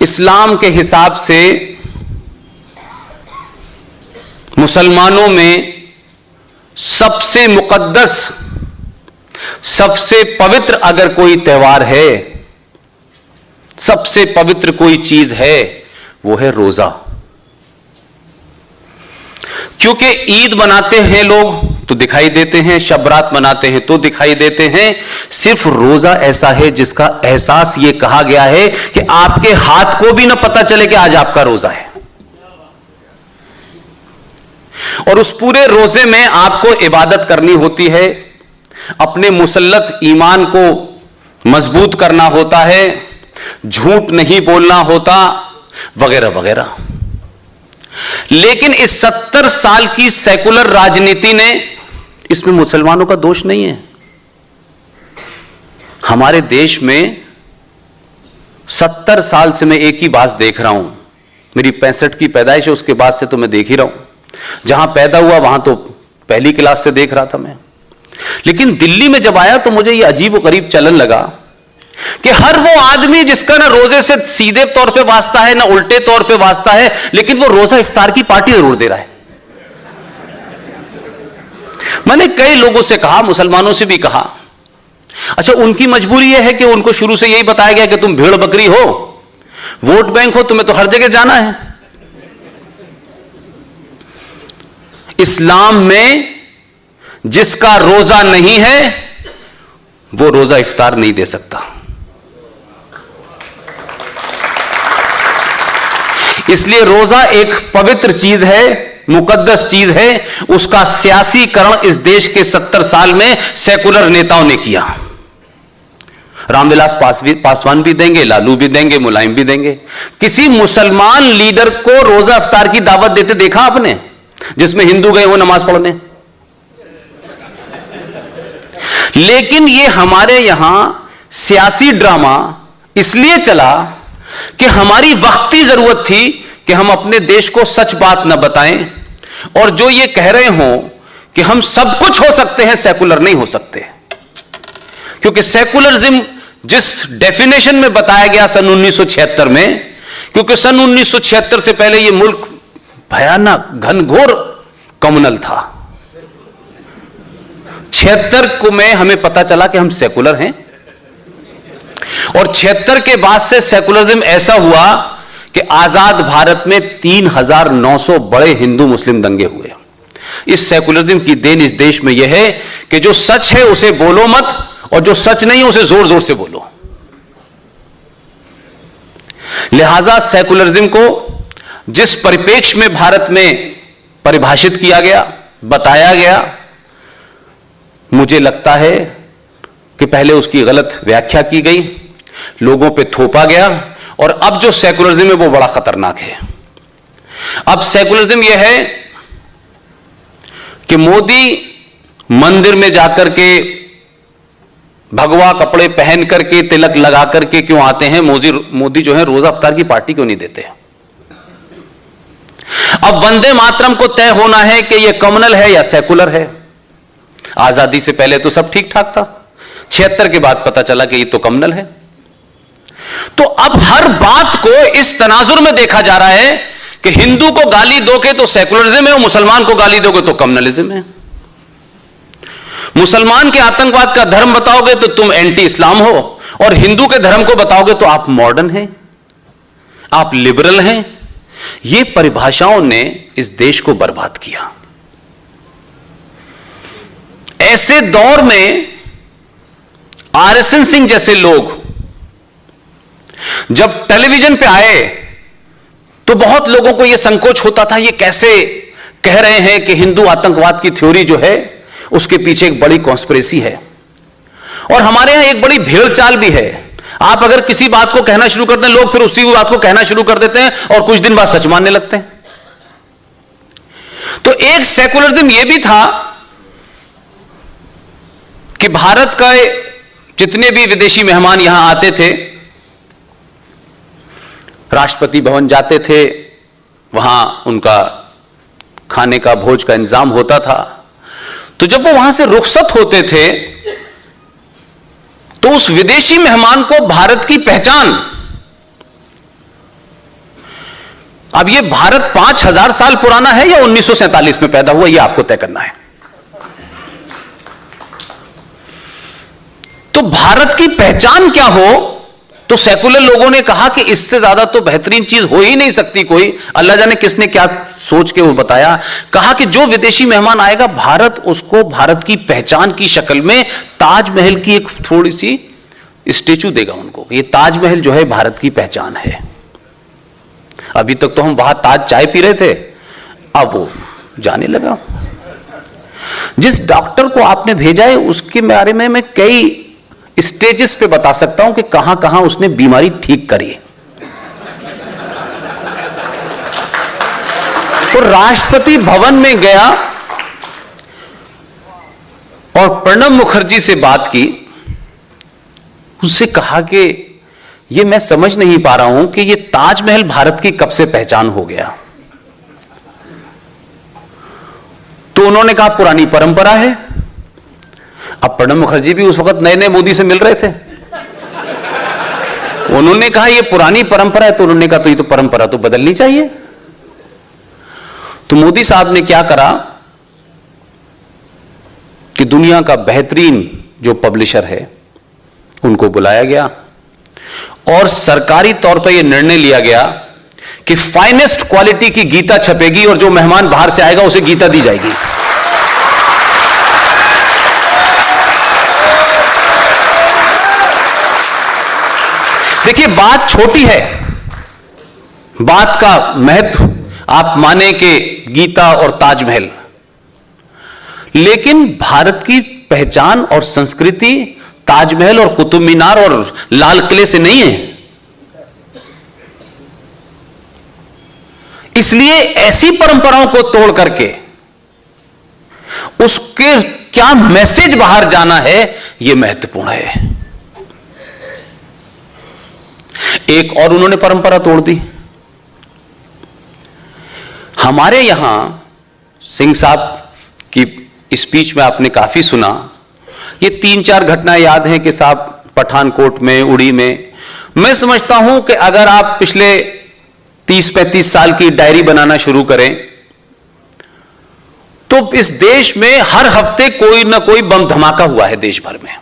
इस्लाम के हिसाब से मुसलमानों में सबसे मुकद्दस, सबसे पवित्र अगर कोई त्योहार है, सबसे पवित्र कोई चीज है, वो है रोजा। क्योंकि ईद मनाते हैं लोग तो दिखाई देते हैं, शब रात मनाते हैं तो दिखाई देते हैं, सिर्फ रोजा ऐसा है जिसका एहसास यह कहा गया है कि आपके हाथ को भी ना पता चले कि आज आपका रोजा है। और उस पूरे रोजे में आपको इबादत करनी होती है, अपने मुसल्लत ईमान को मजबूत करना होता है, झूठ नहीं बोलना होता, वगैरह वगैरह। लेकिन इस 70 साल की सेकुलर राजनीति ने, इसमें मुसलमानों का दोष नहीं है। हमारे देश में 70 साल से मैं एक ही बात देख रहा हूं, मेरी 65 की पैदाइश है, उसके बाद से तो मैं देख ही रहा हूं। जहां पैदा हुआ वहां तो पहली क्लास से देख रहा था मैं, लेकिन दिल्ली में जब आया तो मुझे यह अजीब व गरीब चलन लगा कि हर वो आदमी जिसका ना रोजे से सीधे तौर पे वास्ता है ना उल्टे तौर पे वास्ता है, लेकिन वो रोजा इफ्तार की पार्टी जरूर दे रहा है। मैंने कई लोगों से कहा, मुसलमानों से भी कहा, अच्छा उनकी मजबूरी यह है कि उनको शुरू से यही बताया गया कि तुम भेड़ बकरी हो, वोट बैंक हो, तुम्हें तो हर जगह जाना है। इस्लाम में जिसका रोजा नहीं है वो रोजा इफ्तार नहीं दे सकता। इसलिए रोजा एक पवित्र चीज है, मुकद्दस चीज है, उसका सियासीकरण इस देश के 70 साल में सेकुलर नेताओं ने किया। रामविलास पासवान भी देंगे, लालू भी देंगे, मुलायम भी देंगे। किसी मुसलमान लीडर को रोजा इफ्तार की दावत देते देखा आपने, जिसमें हिंदू गए हो नमाज पढ़ने? लेकिन ये हमारे यहां सियासी ड्रामा इसलिए चला कि हमारी वक्ती जरूरत थी कि हम अपने देश को सच बात न बताएं, और जो ये कह रहे हो कि हम सब कुछ हो सकते हैं, सेकुलर नहीं हो सकते। क्योंकि सेकुलरिज्म जिस डेफिनेशन में बताया गया सन 1976 में, क्योंकि सन 1976 से पहले यह मुल्क भयानक घनघोर कम्युनल था। 76 को में हमें पता चला कि हम सेकुलर हैं, और 76 के बाद से सेकुलरिज्म ऐसा हुआ कि आजाद भारत में 3900 बड़े हिंदू मुस्लिम दंगे हुए। इस सेकुलरिज्म की देन इस देश में यह है कि जो सच है उसे बोलो मत, और जो सच नहीं है उसे जोर जोर से बोलो। लिहाजा सेकुलरिज्म को जिस परिप्रेक्ष्य में भारत में परिभाषित किया गया, बताया गया, मुझे लगता है कि पहले उसकी गलत व्याख्या की गई, लोगों पे थोपा गया, और अब जो सेकुलरिज्म है वो बड़ा खतरनाक है। अब सेकुलरिज्म यह है कि मोदी मंदिर में जाकर के भगवा कपड़े पहन करके तिलक लगा करके क्यों आते हैं? मोदी जो है रोजा इफ्तार की पार्टी क्यों नहीं देते? अब वंदे मातरम को तय होना है कि यह कम्युनल है या सेकुलर है। आजादी से पहले तो सब ठीक ठाक था, 76 के बाद पता चला कि ये तो कम्युनल है। तो अब हर बात को इस तनाजुर में देखा जा रहा है कि हिंदू को गाली दोगे तो सेकुलरिज्म है, और मुसलमान को गाली दोगे तो कम्युनलिज्म है। मुसलमान के आतंकवाद का धर्म बताओगे तो तुम एंटी इस्लाम हो, और हिंदू के धर्म को बताओगे तो आप मॉडर्न हैं, आप लिबरल हैं। ये परिभाषाओं ने इस देश को बर्बाद किया। ऐसे दौर में आरएसएन सिंह जैसे लोग जब टेलीविजन पे आए तो बहुत लोगों को यह संकोच होता था, ये कैसे कह रहे हैं कि हिंदू आतंकवाद की थ्योरी जो है उसके पीछे एक बड़ी कॉन्स्पिरेसी है। और हमारे यहां एक बड़ी भेड़चाल भी है, आप अगर किसी बात को कहना शुरू करते हैं, लोग फिर उसी बात को कहना शुरू कर देते हैं और कुछ दिन बाद सच मानने लगते हैं। तो एक सेकुलरिज्म यह भी था कि भारत का जितने भी विदेशी मेहमान यहां आते थे, राष्ट्रपति भवन जाते थे, वहां उनका खाने का भोज का इंतजाम होता था। तो जब वो वहां से रुखसत होते थे तो उस विदेशी मेहमान को भारत की पहचान अब ये भारत 5000 साल पुराना है या 1947 में पैदा हुआ, ये आपको तय करना है। तो भारत की पहचान क्या हो, तो सेकुलर लोगों ने कहा कि इससे ज्यादा तो बेहतरीन चीज हो ही नहीं सकती कोई। अल्लाह जाने किसने क्या सोच के वो बताया, कहा कि जो विदेशी मेहमान आएगा भारत उसको भारत की पहचान की शक्ल में ताजमहल की एक थोड़ी सी स्टेचू देगा उनको। ये ताजमहल जो है भारत की पहचान है। अभी तक तो हम वहां ताज चाय पी रहे थे, अब वो जाने लगा। जिस डॉक्टर को आपने भेजा है उसके बारे में मैं कई स्टेजेस पे बता सकता हूं कि कहां कहां उसने बीमारी ठीक करी। तो राष्ट्रपति भवन में गया और प्रणब मुखर्जी से बात की, उससे कहा कि ये मैं समझ नहीं पा रहा हूं कि ये ताजमहल भारत की कब से पहचान हो गया। तो उन्होंने कहा पुरानी परंपरा है। अब प्रणब मुखर्जी भी उस वक्त नए नए मोदी से मिल रहे थे। उन्होंने कहा ये पुरानी परंपरा है, तो उन्होंने कहा तो ये तो परंपरा तो बदलनी चाहिए। तो मोदी साहब ने क्या करा कि दुनिया का बेहतरीन जो पब्लिशर है उनको बुलाया गया और सरकारी तौर पर यह निर्णय लिया गया कि फाइनेस्ट क्वालिटी की गीता छपेगी और जो मेहमान बाहर से आएगा उसे गीता दी जाएगी। देखिए बात छोटी है, बात का महत्व आप माने कि गीता और ताजमहल, लेकिन भारत की पहचान और संस्कृति ताजमहल और कुतुब मीनार और लाल किले से नहीं है। इसलिए ऐसी परंपराओं को तोड़ करके उसके क्या मैसेज बाहर जाना है यह महत्वपूर्ण है। एक और उन्होंने परंपरा तोड़ दी। हमारे यहां सिंह साहब की स्पीच में आपने काफी सुना, ये 3-4 घटनाएं याद हैं कि साहब पठानकोट में, उड़ी में। मैं समझता हूं कि अगर आप पिछले 30-35 साल की डायरी बनाना शुरू करें तो इस देश में हर हफ्ते कोई ना कोई बम धमाका हुआ है देश भर में,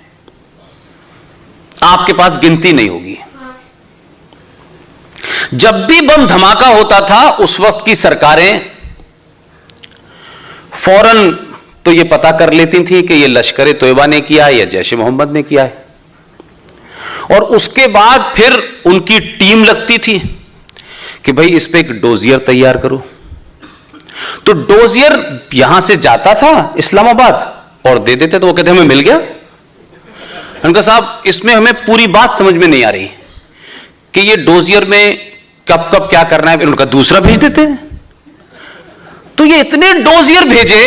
आपके पास गिनती नहीं होगी। जब भी बम धमाका होता था उस वक्त की सरकारें फौरन तो यह पता कर लेती थी कि यह लश्कर तोयबा ने किया है या जैश ए मोहम्मद ने किया है, और उसके बाद फिर उनकी टीम लगती थी कि भाई इस पे एक डोजियर तैयार करो। तो डोजियर यहां से जाता था इस्लामाबाद और दे देते, तो वो कहते हमें मिल गया। उनका साहब इसमें हमें पूरी बात समझ में नहीं आ रही कि ये डोजियर में कब कब क्या करना है, फिर उनका दूसरा भेज देते हैं। तो ये इतने डोजियर भेजे,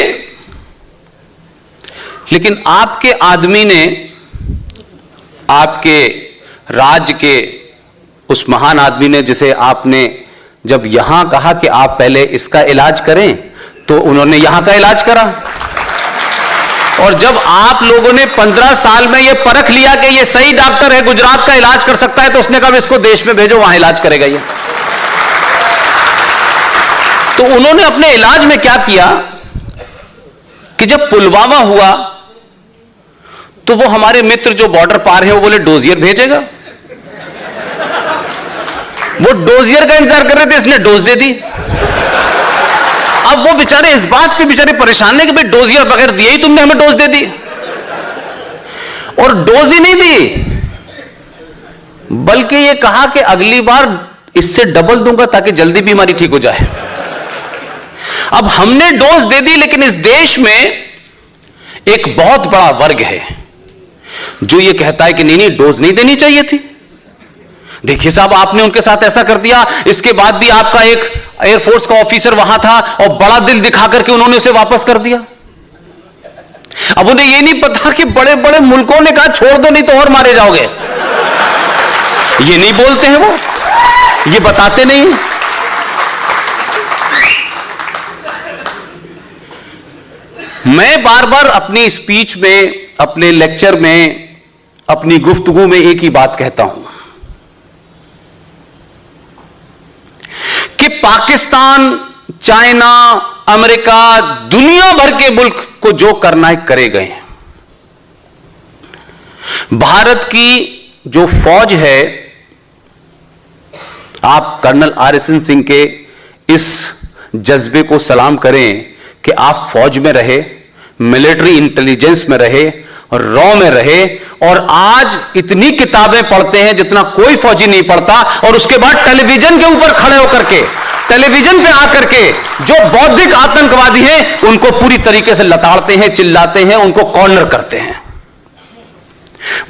लेकिन आपके आदमी ने, आपके राज्य के उस महान आदमी ने, जिसे आपने जब यहां कहा कि आप पहले इसका इलाज करें, तो उन्होंने यहां का इलाज करा। और जब आप लोगों ने 15 साल में यह परख लिया कि यह सही डॉक्टर है, गुजरात का इलाज कर सकता है, तो उसने कहा इसको देश में भेजो, वहां इलाज करेगा ये। तो उन्होंने अपने इलाज में क्या किया कि जब पुलवामा हुआ तो वो हमारे मित्र जो बॉर्डर पार है वो बोले डोजियर भेजेगा। वो डोजियर का इंतजार कर रहे थे, इसने डोज दे दी। अब वो बेचारे इस बात पे बेचारे परेशान है कि भाई डोजियर बगैर दिए ही तुमने हमें डोज दे दी, और डोज ही नहीं दी बल्कि ये कहा कि अगली बार इससे डबल दूंगा ताकि जल्दी बीमारी ठीक हो जाए। अब हमने डोज दे दी, लेकिन इस देश में एक बहुत बड़ा वर्ग है जो ये कहता है कि नहीं नहीं डोज नहीं देनी चाहिए थी। देखिए साहब आपने उनके साथ ऐसा कर दिया, इसके बाद भी आपका एक एयरफोर्स का ऑफिसर वहां था और बड़ा दिल दिखा करके उन्होंने उसे वापस कर दिया। अब उन्हें यह नहीं पता कि बड़े बड़े मुल्कों ने कहा छोड़ दो नहीं तो और मारे जाओगे। ये नहीं बोलते हैं, वो ये बताते नहीं। मैं बार बार अपनी स्पीच में, अपने लेक्चर में, अपनी गुफ्तगू में एक ही बात कहता हूं कि पाकिस्तान, चाइना, अमेरिका, दुनिया भर के मुल्क को जो करना है करे गए। भारत की जो फौज है, आप कर्नल RSN सिंह के इस जज्बे को सलाम करें कि आप फौज में रहे, मिलिट्री इंटेलिजेंस में रहे, रॉ में रहे, और आज इतनी किताबें पढ़ते हैं जितना कोई फौजी नहीं पढ़ता, और उसके बाद टेलीविजन के ऊपर खड़े होकर के, टेलीविजन पे आकर के जो बौद्धिक आतंकवादी हैं उनको पूरी तरीके से लताड़ते हैं, चिल्लाते हैं, उनको कॉर्नर करते हैं।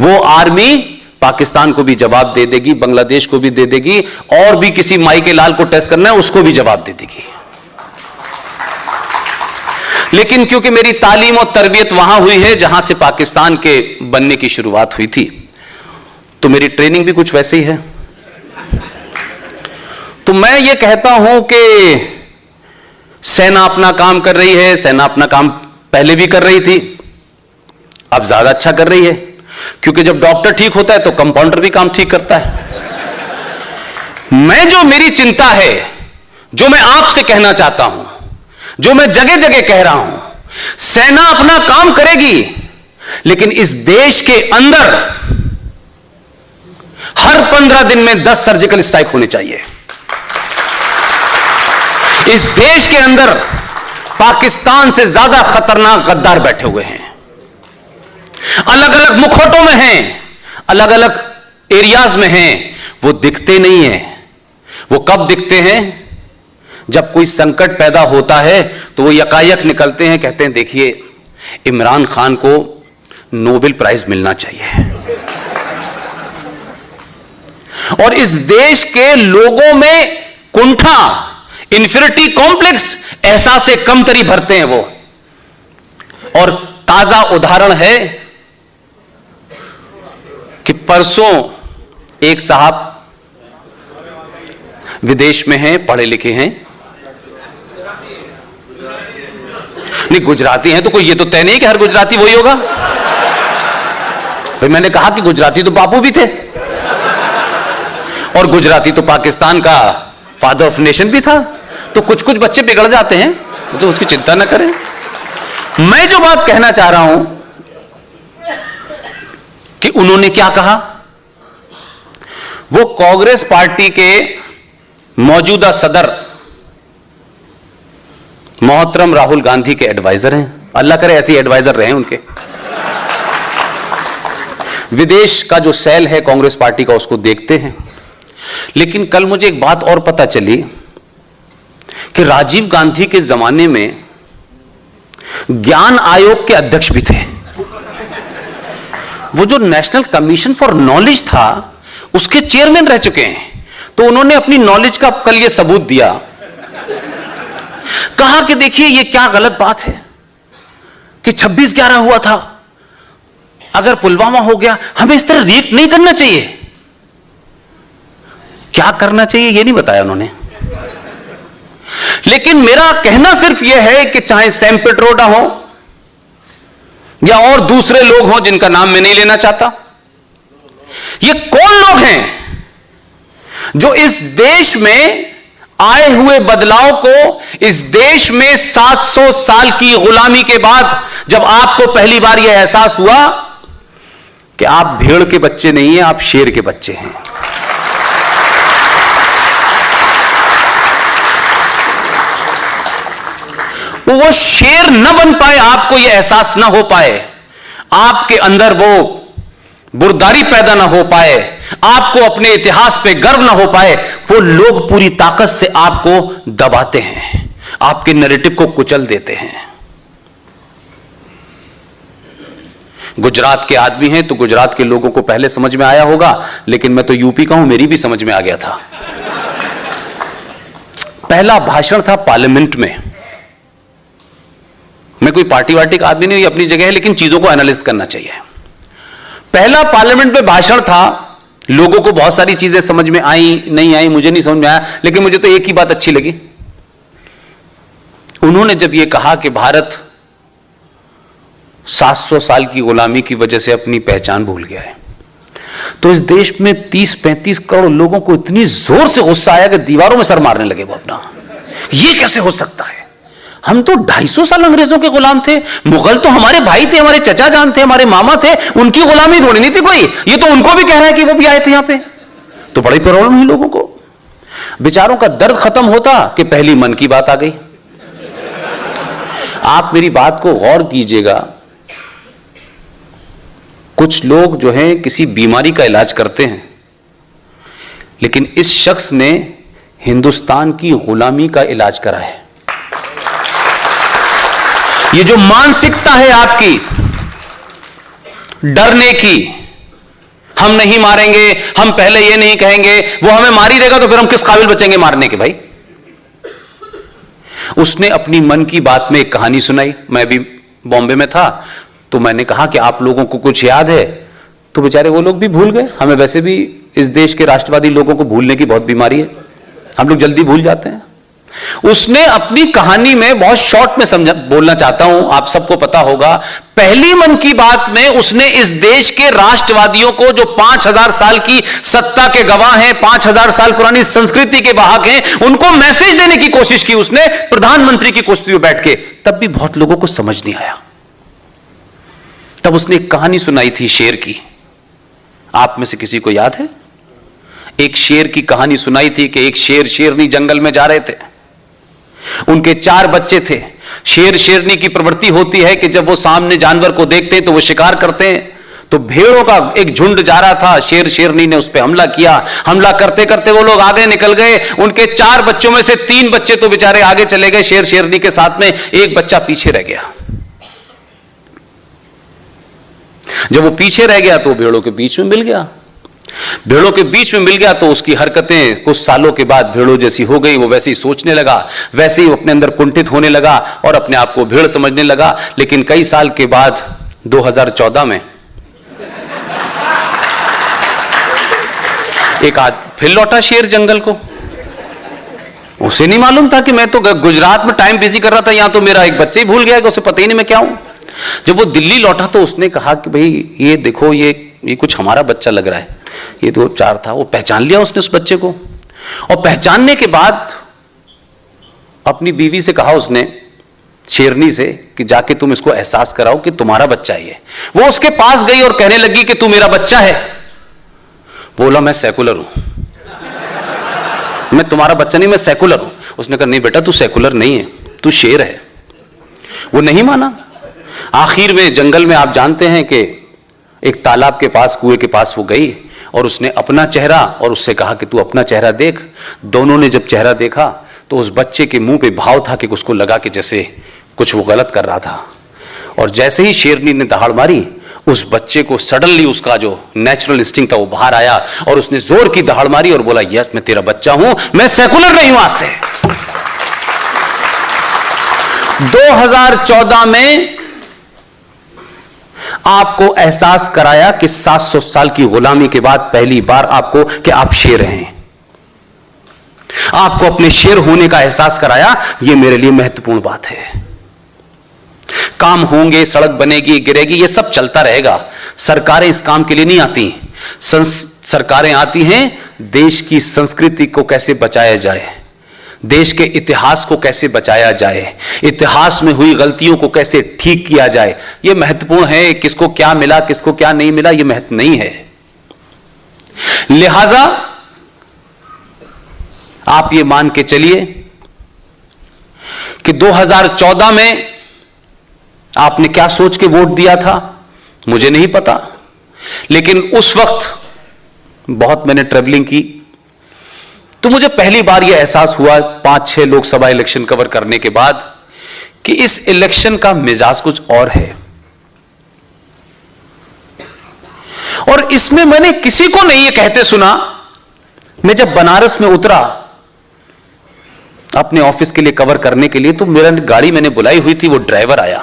वो आर्मी पाकिस्तान को भी जवाब दे देगी, बांग्लादेश को भी दे देगी, और भी किसी माई के लाल को टेस्ट करना है उसको भी जवाब दे देगी। लेकिन क्योंकि मेरी तालीम और तरबियत वहां हुई है जहां से पाकिस्तान के बनने की शुरुआत हुई थी, तो मेरी ट्रेनिंग भी कुछ वैसे ही है। तो मैं ये कहता हूं कि सेना अपना काम कर रही है, सेना अपना काम पहले भी कर रही थी, अब ज्यादा अच्छा कर रही है, क्योंकि जब डॉक्टर ठीक होता है तो कंपाउंडर भी काम ठीक करता है। मेरी चिंता है, जो मैं आपसे कहना चाहता हूं, जो मैं जगह जगह कह रहा हूं, सेना अपना काम करेगी, लेकिन इस देश के अंदर हर 15 दिन में 10 सर्जिकल स्ट्राइक होने चाहिए। इस देश के अंदर पाकिस्तान से ज्यादा खतरनाक गद्दार बैठे हुए हैं, अलग अलग मुखौटों में हैं, अलग अलग एरियाज में हैं। वो दिखते नहीं हैं। वो कब दिखते हैं? जब कोई संकट पैदा होता है तो वो यकायक निकलते हैं, कहते हैं देखिए इमरान खान को नोबेल प्राइज मिलना चाहिए। और इस देश के लोगों में कुंठा, इंफीरियरिटी कॉम्प्लेक्स, एहसास कमतरी भरते हैं वो। और ताजा उदाहरण है कि परसों एक साहब विदेश में हैं, पढ़े लिखे हैं, नहीं गुजराती हैं, तो कोई ये तो तय नहीं कि हर गुजराती वही होगा। भाई मैंने कहा कि गुजराती तो बापू भी थे, और गुजराती तो पाकिस्तान का फादर ऑफ नेशन भी था, तो कुछ कुछ बच्चे बिगड़ जाते हैं, तो उसकी चिंता ना करें। मैं जो बात कहना चाह रहा हूं कि उन्होंने क्या कहा, वो कांग्रेस पार्टी के मौजूदा सदर मोहतरम राहुल गांधी के एडवाइजर हैं। अल्लाह करे ऐसे एडवाइजर रहे उनके। विदेश का जो सेल है कांग्रेस पार्टी का, उसको देखते हैं। लेकिन कल मुझे एक बात और पता चली कि राजीव गांधी के जमाने में ज्ञान आयोग के अध्यक्ष भी थे। वो जो नेशनल कमीशन फॉर नॉलेज था, उसके चेयरमैन रह चुके हैं। तो उन्होंने अपनी नॉलेज का कल ये सबूत दिया, कहा कि देखिए ये क्या गलत बात है कि 26/11 हुआ था, अगर पुलवामा हो गया हमें इस तरह रिएक्ट नहीं करना चाहिए। क्या करना चाहिए ये नहीं बताया उन्होंने। लेकिन मेरा कहना सिर्फ यह है कि चाहे सैम पिट्रोडा हो या और दूसरे लोग हों जिनका नाम मैं नहीं लेना चाहता, ये कौन लोग हैं जो इस देश में आए हुए बदलाव को, इस देश में 700 साल की गुलामी के बाद जब आपको पहली बार यह एहसास हुआ कि आप भेड़ के बच्चे नहीं हैं, आप शेर के बच्चे हैं। वो शेर न बन पाए, आपको यह एहसास न हो पाए, आपके अंदर वो बुर्दारी पैदा ना हो पाए, आपको अपने इतिहास पे गर्व ना हो पाए, वो लोग पूरी ताकत से आपको दबाते हैं, आपके नैरेटिव को कुचल देते हैं। गुजरात के आदमी हैं तो गुजरात के लोगों को पहले समझ में आया होगा, लेकिन मैं तो यूपी का हूं, मेरी भी समझ में आ गया था। पहला भाषण था पार्लियामेंट में। मैं कोई पार्टी वार्टी का आदमी नहीं, अपनी जगह है, लेकिन चीजों को एनालिसिस करना चाहिए। पहला पार्लियामेंट में भाषण था, लोगों को बहुत सारी चीजें समझ में आई, नहीं आई, मुझे नहीं समझ में आया, लेकिन मुझे तो एक ही बात अच्छी लगी। उन्होंने जब यह कहा कि भारत 700 साल की गुलामी की वजह से अपनी पहचान भूल गया है, तो इस देश में 30-35 करोड़ लोगों को इतनी जोर से गुस्सा आया कि दीवारों में सर मारने लगे वो अपना। ये कैसे हो सकता है? हम तो 250 साल अंग्रेजों के गुलाम थे। मुगल तो हमारे भाई थे, हमारे चचा जान थे, हमारे मामा थे, उनकी गुलामी थोड़ी नहीं थी कोई। ये तो उनको भी कह रहा है कि वो भी आए थे यहां पे। तो बड़ी प्रॉब्लम हुई लोगों को। बेचारों का दर्द खत्म होता कि पहली मन की बात आ गई। आप मेरी बात को गौर कीजिएगा। कुछ लोग जो हैं किसी बीमारी का इलाज करते हैं, लेकिन इस शख्स ने हिंदुस्तान की गुलामी का इलाज करा है। ये जो मानसिकता है आपकी डरने की, हम नहीं मारेंगे, हम पहले ये नहीं कहेंगे, वो हमें मार ही देगा तो फिर हम किस काबिल बचेंगे मारने के भाई। उसने अपनी मन की बात में एक कहानी सुनाई। मैं भी बॉम्बे में था तो मैंने कहा कि आप लोगों को कुछ याद है? तो बेचारे वो लोग भी भूल गए। हमें वैसे भी इस देश के राष्ट्रवादी लोगों को भूलने की बहुत बीमारी है, हम लोग जल्दी भूल जाते हैं। उसने अपनी कहानी में बहुत शॉर्ट में बोलना चाहता हूं, आप सबको पता होगा, पहली मन की बात में उसने इस देश के राष्ट्रवादियों को, जो 5000 साल की सत्ता के गवाह हैं, 5000 साल पुरानी संस्कृति के वाहक हैं, उनको मैसेज देने की कोशिश की उसने प्रधानमंत्री की कुर्सी पर बैठ के। तब भी बहुत लोगों को समझ नहीं आया। तब उसने एक कहानी सुनाई थी शेर की। आप में से किसी को याद है? एक शेर की कहानी सुनाई थी कि एक शेर शेरनी जंगल में जा रहे थे। उनके 4 बच्चे थे। शेर शेरनी की प्रवृत्ति होती है कि जब वो सामने जानवर को देखते हैं तो वो शिकार करते हैं। तो भेड़ों का एक झुंड जा रहा था, शेर शेरनी ने उस पर हमला किया। हमला करते करते वो लोग आगे निकल गए। उनके 4 बच्चों में से 3 बच्चे तो बेचारे आगे चले गए शेर शेरनी के साथ में, एक बच्चा पीछे रह गया। जब वो पीछे रह गया तो भेड़ों के बीच में मिल गया। भेड़ों के बीच में मिल गया तो उसकी हरकतें कुछ सालों के बाद भेड़ों जैसी हो गई। वो वैसे ही सोचने लगा, वैसे ही अपने अंदर कुंठित होने लगा और अपने आप को भेड़ समझने लगा। लेकिन कई साल के बाद 2014 में एक आज फिर लौटा शेर जंगल को। उसे नहीं मालूम था कि मैं तो गुजरात में टाइम बिजी कर रहा था, यहां तो मेरा एक बच्चे ही भूल गया कि उसे पता ही नहीं मैं क्या हूं। जब वो दिल्ली लौटा तो उसने कहा कि भाई ये देखो, ये कुछ हमारा बच्चा लग रहा है। ये तो 4 था। वो पहचान लिया उसने उस बच्चे को, और पहचानने के बाद अपनी बीवी से कहा उसने, शेरनी से, कि जाके तुम इसको एहसास कराओ कि तुम्हारा बच्चा है ये। वो उसके पास गई और कहने लगी कि तू मेरा बच्चा है। बोला मैं सेकुलर हूं, मैं तुम्हारा बच्चा नहीं, मैं सेकुलर हूं। उसने कहा नहीं बेटा तू सेकुलर नहीं है, तू शेर है। वो नहीं माना। आखिर में जंगल में आप जानते हैं कि एक तालाब के पास, कुएं के पास वो गई और उसने अपना चेहरा और उससे कहा कि तू अपना चेहरा देख। दोनों ने जब चेहरा देखा तो उस बच्चे के मुंह पे भाव था कि उसको लगा कि जैसे कुछ वो गलत कर रहा था। और जैसे ही शेरनी ने दहाड़ मारी, उस बच्चे को सडनली उसका जो नेचुरल इंस्टिंक्ट था वो बाहर आया और उसने जोर की दहाड़ मारी और बोला यस मैं तेरा बच्चा हूं, मैं सेकुलर नहीं हूं आज से। 2014 में आपको एहसास कराया कि 700 साल की गुलामी के बाद पहली बार आपको कि आप शेर हैं। आपको अपने शेर होने का एहसास कराया। यह मेरे लिए महत्वपूर्ण बात है। काम होंगे, सड़क बनेगी, गिरेगी, यह सब चलता रहेगा। सरकारें इस काम के लिए नहीं आती। सरकारें आती हैं देश की संस्कृति को कैसे बचाया जाए, देश के इतिहास को कैसे बचाया जाए, इतिहास में हुई गलतियों को कैसे ठीक किया जाए। यह महत्वपूर्ण है। किसको क्या मिला, किसको क्या नहीं मिला, यह महत्व नहीं है। लिहाजा आप ये मान के चलिए कि 2014 में आपने क्या सोच के वोट दिया था मुझे नहीं पता, लेकिन उस वक्त बहुत मैंने ट्रैवलिंग की तो मुझे पहली बार यह एहसास हुआ 5-6 लोकसभा इलेक्शन कवर करने के बाद कि इस इलेक्शन का मिजाज कुछ और है। और इसमें मैंने किसी को नहीं ये कहते सुना। मैं जब बनारस में उतरा अपने ऑफिस के लिए कवर करने के लिए, तो मेरा गाड़ी मैंने बुलाई हुई थी, वो ड्राइवर आया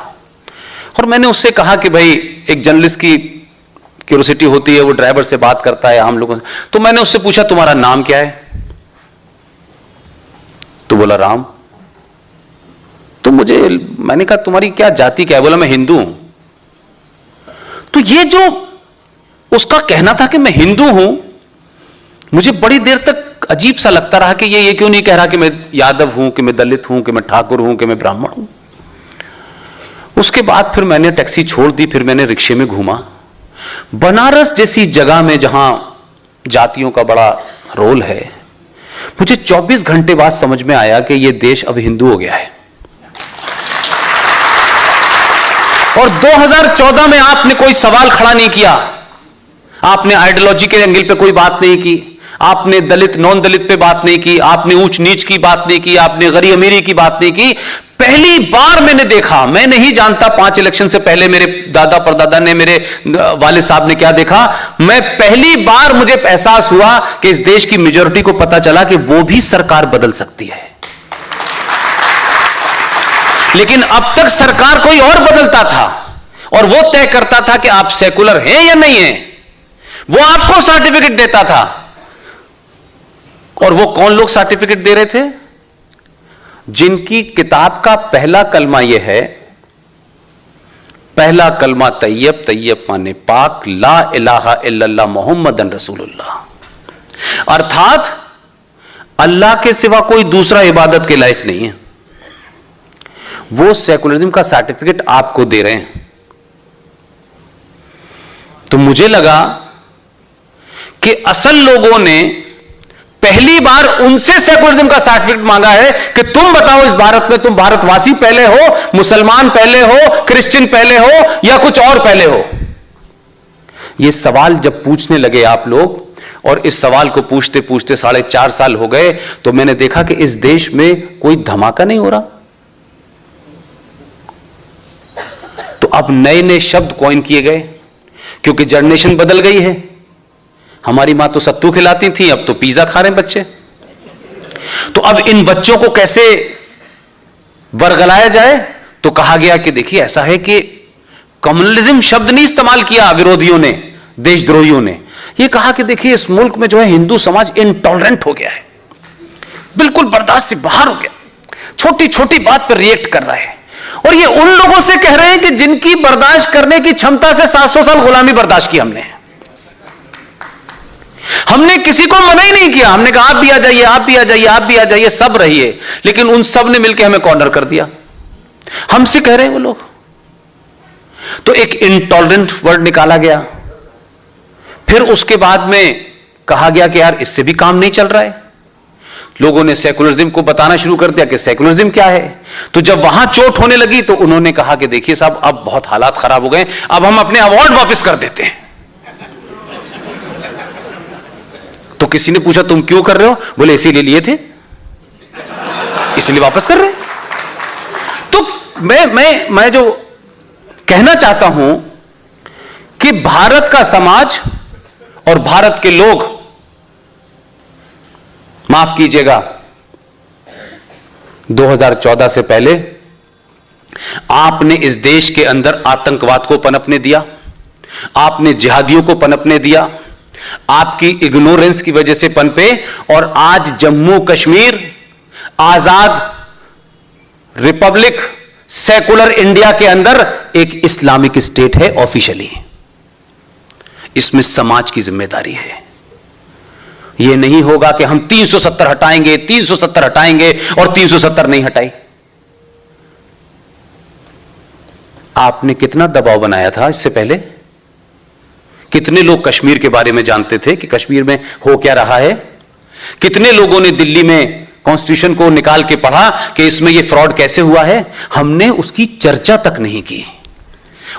और मैंने उससे कहा कि भाई एक जर्नलिस्ट की क्यूरियोसिटी होती है, वो ड्राइवर से बात करता है हम लोगों से। तो मैंने उससे पूछा तुम्हारा नाम क्या है? तो बोला राम। तो मैंने कहा तुम्हारी क्या जाति क्या है? बोला मैं हिंदू हूं। तो ये जो उसका कहना था कि मैं हिंदू हूं। मुझे बड़ी देर तक अजीब सा लगता रहा कि ये क्यों नहीं कह रहा कि मैं यादव हूं, कि मैं दलित हूं, कि मैं ठाकुर हूं, कि मैं ब्राह्मण हूं। उसके बाद फिर मैंने टैक्सी छोड़ दी, फिर मैंने रिक्शे में घूमा। बनारस जैसी जगह में जहां जातियों का बड़ा रोल है, मुझे 24 घंटे बाद समझ में आया कि यह देश अब हिंदू हो गया है। और 2014 में आपने कोई सवाल खड़ा नहीं किया, आपने आइडियोलॉजी के एंगल पे कोई बात नहीं की, आपने दलित नॉन दलित पे बात नहीं की, आपने ऊंच नीच की बात नहीं की, आपने गरीब अमीरी की बात नहीं की। पहली बार मैंने देखा, मैं नहीं जानता 5 इलेक्शन से पहले मेरे दादा परदादा ने, मेरे वाले साहब ने क्या देखा, मैं पहली बार मुझे एहसास हुआ कि इस देश की मेजॉरिटी को पता चला कि वो भी सरकार बदल सकती है। लेकिन अब तक सरकार कोई और बदलता था और वो तय करता था कि आप सेकुलर हैं या नहीं हैं, वो आपको सर्टिफिकेट देता था। और वो कौन लोग सर्टिफिकेट दे रहे थे? जिनकी किताब का पहला कलमा यह है, पहला कलमा तैयब, तैयब माने पाक, ला इलाहा इल्लल्लाह मुहम्मदन रसूलुल्लाह। अर्थात अल्लाह के सिवा कोई दूसरा इबादत के लायक नहीं है। वो सेकुलरिज्म का सर्टिफिकेट आपको दे रहे हैं। तो मुझे लगा कि असल लोगों ने पहली बार उनसे सेकुलरिज्म का सर्टिफिकेट मांगा है कि तुम बताओ इस भारत में तुम भारतवासी पहले हो, मुसलमान पहले हो, क्रिश्चियन पहले हो या कुछ और पहले हो। यह सवाल जब पूछने लगे आप लोग, और इस सवाल को पूछते पूछते 4.5 साल हो गए, तो मैंने देखा कि इस देश में कोई धमाका नहीं हो रहा। तो अब नए नए शब्द कॉइन किए गए, क्योंकि जनरेशन बदल गई है। हमारी मां तो सत्तू खिलाती थी, अब तो पिज्जा खा रहे हैं बच्चे। तो अब इन बच्चों को कैसे वर्गलाया जाए? तो कहा गया कि देखिए ऐसा है कि कम्युनलिज्म शब्द नहीं इस्तेमाल किया विरोधियों ने, देशद्रोहियों ने। यह कहा कि देखिए इस मुल्क में जो है हिंदू समाज इंटॉलरेंट हो गया है, बिल्कुल बर्दाश्त से बाहर हो गया, छोटी छोटी बात पर रिएक्ट कर रहा है। और ये उन लोगों से कह रहे हैं कि जिनकी बर्दाश्त करने की क्षमता से 700 साल गुलामी बर्दाश्त की हमने किसी को मना ही नहीं किया। हमने कहा आप भी आ जाइए, आप भी आ जाइए, आप भी आ जाइए, सब रहिए। लेकिन उन सब ने मिलकर हमें कॉर्नर कर दिया। हमसे कह रहे हैं वो लोग। तो एक इंटॉलरेंट वर्ड निकाला गया। फिर उसके बाद में कहा गया कि यार इससे भी काम नहीं चल रहा है। लोगों ने सेकुलरिज्म को बताना शुरू कर दिया कि सेकुलरिज्म क्या है। तो जब वहां चोट होने लगी तो उन्होंने कहा कि देखिए साहब अब बहुत हालात खराब हो गए, अब हम अपने अवार्ड वापस कर देते हैं। तो किसी ने पूछा तुम क्यों कर रहे हो? बोले इसीलिए लिए थे, इसीलिए वापस कर रहे। तो मैं जो कहना चाहता हूं कि भारत का समाज और भारत के लोग, माफ कीजिएगा, 2014 से पहले आपने इस देश के अंदर आतंकवाद को पनपने दिया, आपने जिहादियों को पनपने दिया, आपकी इग्नोरेंस की वजह से पनपे। और आज जम्मू कश्मीर आजाद रिपब्लिक सेकुलर इंडिया के अंदर एक इस्लामिक स्टेट है ऑफिशियली। इसमें समाज की जिम्मेदारी है। यह नहीं होगा कि हम 370 हटाएंगे, 370 हटाएंगे और 370 नहीं हटाई। आपने कितना दबाव बनाया था इससे पहले? कितने लोग कश्मीर के बारे में जानते थे कि कश्मीर में हो क्या रहा है? कितने लोगों ने दिल्ली में कॉन्स्टिट्यूशन को निकाल के पढ़ा कि इसमें यह फ्रॉड कैसे हुआ है? हमने उसकी चर्चा तक नहीं की।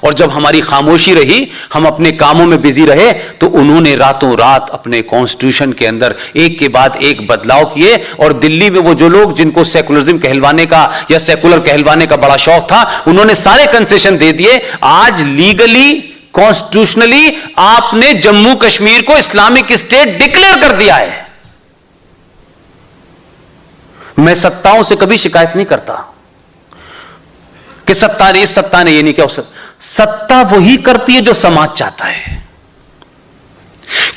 और जब हमारी खामोशी रही, हम अपने कामों में बिजी रहे, तो उन्होंने रातों रात अपने कॉन्स्टिट्यूशन के अंदर एक के बाद एक बदलाव किए। और दिल्ली में वो जो लोग जिनको सेकुलरिज्म कहलवाने का या सेकुलर कहलवाने का बड़ा शौक था, उन्होंने सारे कंसेशन दे दिए। आज लीगली कॉन्स्टिट्यूशनली आपने जम्मू कश्मीर को इस्लामिक स्टेट डिक्लेयर कर दिया है। मैं सत्ताओं से कभी शिकायत नहीं करता कि सत्ता ने इस सत्ता ने ये नहीं किया। सत्ता वही करती है जो समाज चाहता है।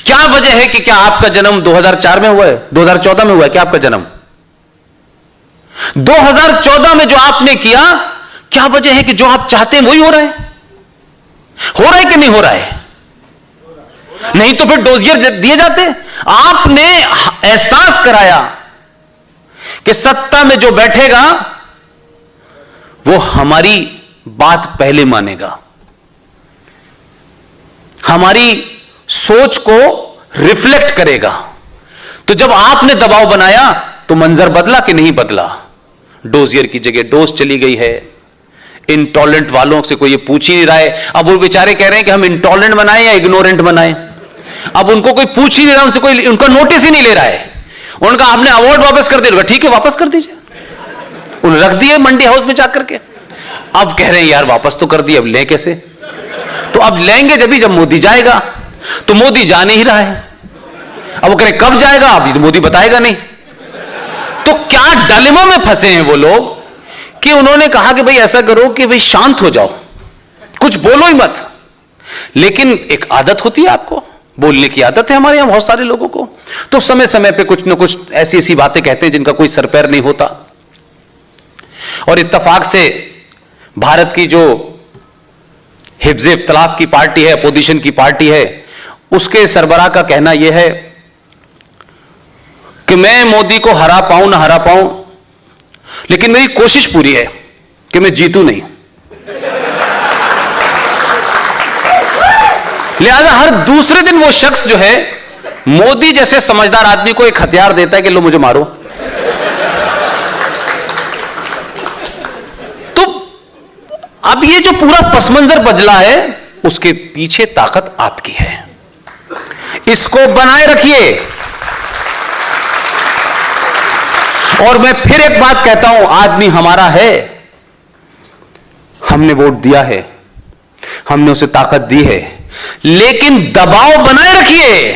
क्या वजह है कि क्या आपका जन्म 2004 में हुआ है? 2014 में हुआ है क्या आपका जन्म? 2014 में जो आपने किया, क्या वजह है कि जो आप चाहते हैं वही हो रहा है? हो रहा है कि नहीं हो रहा है? नहीं तो फिर डोजियर दिए जाते। आपने एहसास कराया कि सत्ता में जो बैठेगा वो हमारी बात पहले मानेगा, हमारी सोच को रिफ्लेक्ट करेगा। तो जब आपने दबाव बनाया तो मंजर बदला कि नहीं बदला? डोजियर की जगह डोज चली गई है। इंटॉलरेंट वालों से कोई ये पूछ ही नहीं रहा है। अब वो बेचारे कह रहे हैं कि हम इंटॉलरेंट बनाएं या इग्नोरेंट बनाएं। अब उनको कोई पूछ ही नहीं रहा, उनसे कोई उनका नोटिस ही नहीं ले रहा है। उनका आपने अवार्ड वापस कर दिया, ठीक है वापस कर दीजिए। उन्हें रख दिए मंडी हाउस में जाकर के। अब कह रहे हैं यार वापस तो कर दिए, अब लें कैसे? तो अब लेंगे जब मोदी जाएगा। तो मोदी जा नहीं रहा है। अब वो कह रहे कब जाएगा? अभी तो मोदी बताएगा नहीं। तो क्या डायलेमा में फंसे हैं वो लोग कि उन्होंने कहा कि भाई ऐसा करो कि भाई शांत हो जाओ, कुछ बोलो ही मत। लेकिन एक आदत होती है, आपको बोलने की आदत है हमारे यहां बहुत सारे लोगों को। तो समय समय पे कुछ ना कुछ ऐसी ऐसी बातें कहते हैं जिनका कोई सर पैर नहीं होता। और इत्तेफाक से भारत की जो हिफ्ज़ इख्तिलाफ की पार्टी है, अपोजिशन की पार्टी है, उसके सरबराह का कहना यह है कि मैं मोदी को हरा पाऊं ना हरा पाऊं, लेकिन मेरी कोशिश पूरी है कि मैं जीतूं नहीं। लिहाजा हर दूसरे दिन वो शख्स जो है मोदी जैसे समझदार आदमी को एक हथियार देता है कि लो मुझे मारो। तो अब ये जो पूरा पसमंजर बदला है उसके पीछे ताकत आपकी है, इसको बनाए रखिए। और मैं फिर एक बात कहता हूं, आदमी हमारा है, हमने वोट दिया है, हमने उसे ताकत दी है, लेकिन दबाव बनाए रखिए,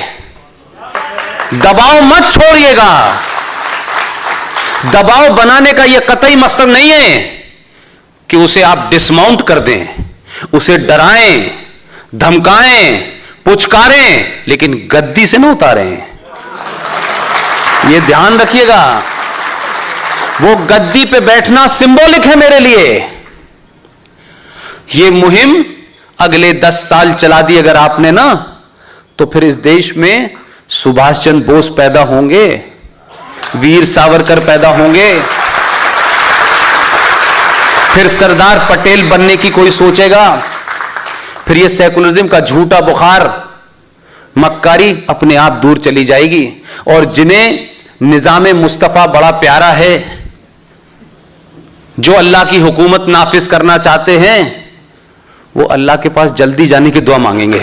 दबाव मत छोड़िएगा। दबाव बनाने का यह कतई मकसद नहीं है कि उसे आप डिसमाउंट कर दें, उसे डराएं, धमकाएं, पुचकारें, लेकिन गद्दी से ना उतारें। यह ध्यान रखिएगा, वो गद्दी पे बैठना सिंबॉलिक है मेरे लिए। ये मुहिम अगले 10 साल चला दी अगर आपने ना, तो फिर इस देश में सुभाष चंद्र बोस पैदा होंगे, वीर सावरकर पैदा होंगे, फिर सरदार पटेल बनने की कोई सोचेगा, फिर ये सेकुलरिज्म का झूठा बुखार, मक्कारी अपने आप दूर चली जाएगी। और जिन्हें निजामे मुस्तफा बड़ा प्यारा है, जो अल्लाह की हुकूमत नाफिज करना चाहते हैं, वो अल्लाह के पास जल्दी जाने की दुआ मांगेंगे।